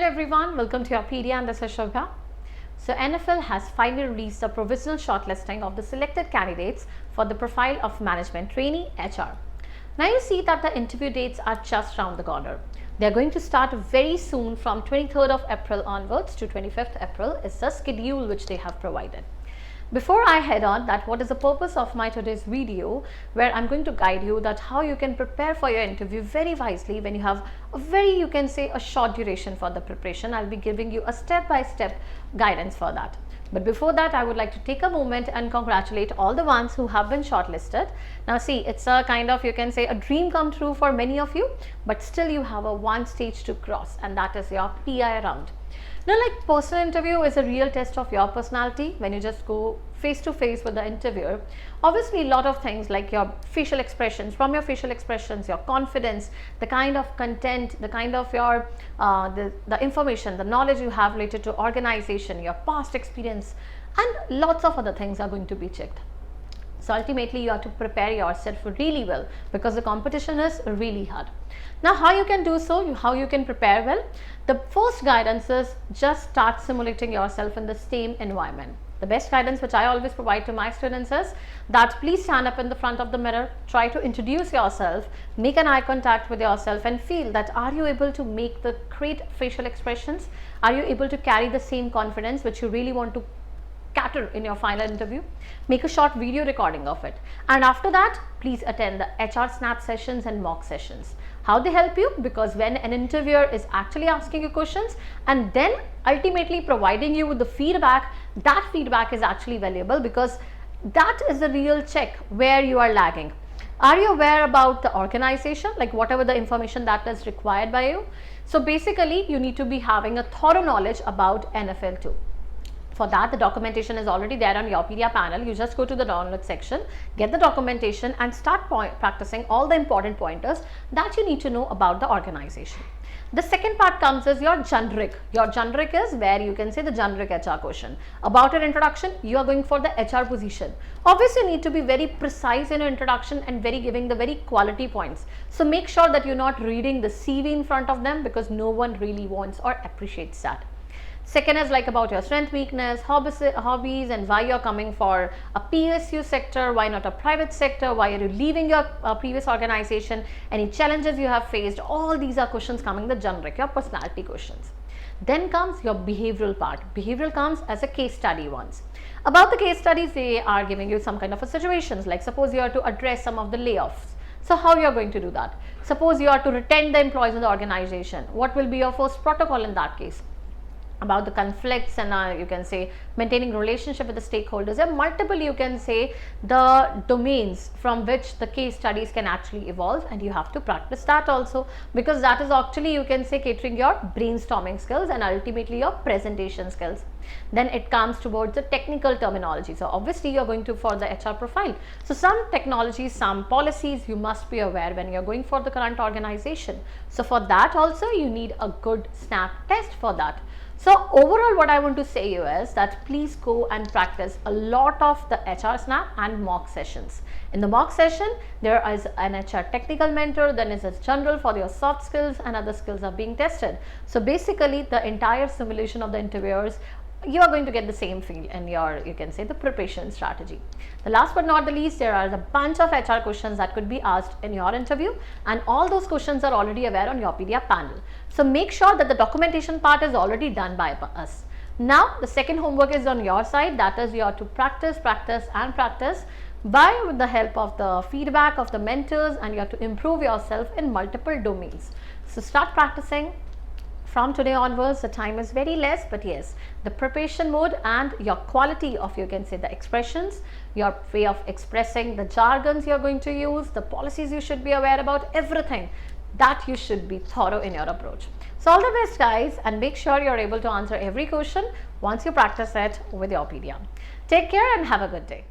Hello everyone, welcome to YourPedia and this is Shobha. So NFL has finally released the provisional shortlisting of the selected candidates for the profile of management trainee HR. Now you see that the interview dates are just round the corner. They are going to start very soon from 23rd of April onwards to 25th April is the schedule which they have provided. Before I head on that, what is the purpose of my today's video, where I'm going to guide you that how you can prepare for your interview very wisely when you have a very, you can say, a short duration for the preparation. I'll be giving you a step-by-step guidance for that. But before that, I would like to take a moment and congratulate all the ones who have been shortlisted. Now see, it's a kind of, you can say, a dream come true for many of you, but still you have a one stage to cross, and that is your PI round. Now, like, personal interview is a real test of your personality when you just go face to face with the interviewer. Obviously, a lot of things like your facial expressions, from your facial expressions, your confidence, the kind of content, the kind of your the information, the knowledge you have related to organization, your past experience, and lots of other things are going to be checked. So ultimately, you have to prepare yourself really well because the competition is really hard. Now, how you can do so, how you can prepare well? The first guidance is just start simulating yourself in the same environment. The best guidance which I always provide to my students is that please stand up in the front of the mirror, try to introduce yourself, make an eye contact with yourself and feel that are you able to make the great facial expressions? Are you able to carry the same confidence which you really want to cater in your final interview? Make a short video recording of it, and after that please attend the HR snap sessions and mock sessions. How they help you? Because when an interviewer is actually asking you questions and then ultimately providing you with the feedback, that feedback is actually valuable because that is the real check where you are lagging. Are you aware about the organization, like whatever the information that is required by you? So basically you need to be having a thorough knowledge about NFL too. For that, the documentation is already there on YourPedia panel. You just go to the download section, get the documentation and start practicing all the important pointers that you need to know about the organization. The second part comes as your generic. Your generic is where you can say the generic HR question. About your introduction, you are going for the HR position. Obviously, you need to be very precise in your introduction and giving the very quality points. So make sure that you're not reading the CV in front of them because no one really wants or appreciates that. Second is like about your strength, weakness, hobbies and why you're coming for a PSU sector, why not a private sector, why are you leaving your previous organization, any challenges you have faced. All these are questions coming the generic, your personality questions. Then comes your behavioral part. Behavioral comes as a case study once. About the case studies, they are giving you some kind of a situations, like suppose you are to address some of the layoffs. So how you are going to do that? Suppose you are to retain the employees in the organization. What will be your first protocol in that case? About the conflicts and you can say maintaining relationship with the stakeholders. There are multiple, you can say, the domains from which the case studies can actually evolve, and you have to practice that also because that is actually, you can say, catering your brainstorming skills and ultimately your presentation skills. Then it comes towards the technical terminology. So obviously you are going to for the HR profile. So some technologies, some policies you must be aware when you are going for the current organization. So for that also you need a good snap test for that. So overall what I want to say you is that please go and practice a lot of the HR snap and mock sessions. In the mock session, there is an HR technical mentor, then is a general for your soft skills and other skills are being tested. So basically the entire simulation of the interviewers, you are going to get the same feel in your, you can say, the preparation strategy. The last but not the least, there are a bunch of HR questions that could be asked in your interview, and all those questions are already aware on YourPedia panel. So make sure that the documentation part is already done by us. Now the second homework is on your side, that is you have to practice and practice with the help of the feedback of the mentors, and you have to improve yourself in multiple domains. So start practicing. From today onwards, the time is very less, but yes, the preparation mode and your quality of, you can say, the expressions, your way of expressing, the jargons you're going to use, the policies you should be aware about, everything that you should be thorough in your approach. So all the best guys, and make sure you're able to answer every question once you practice it with YourPedia. Take care and have a good day.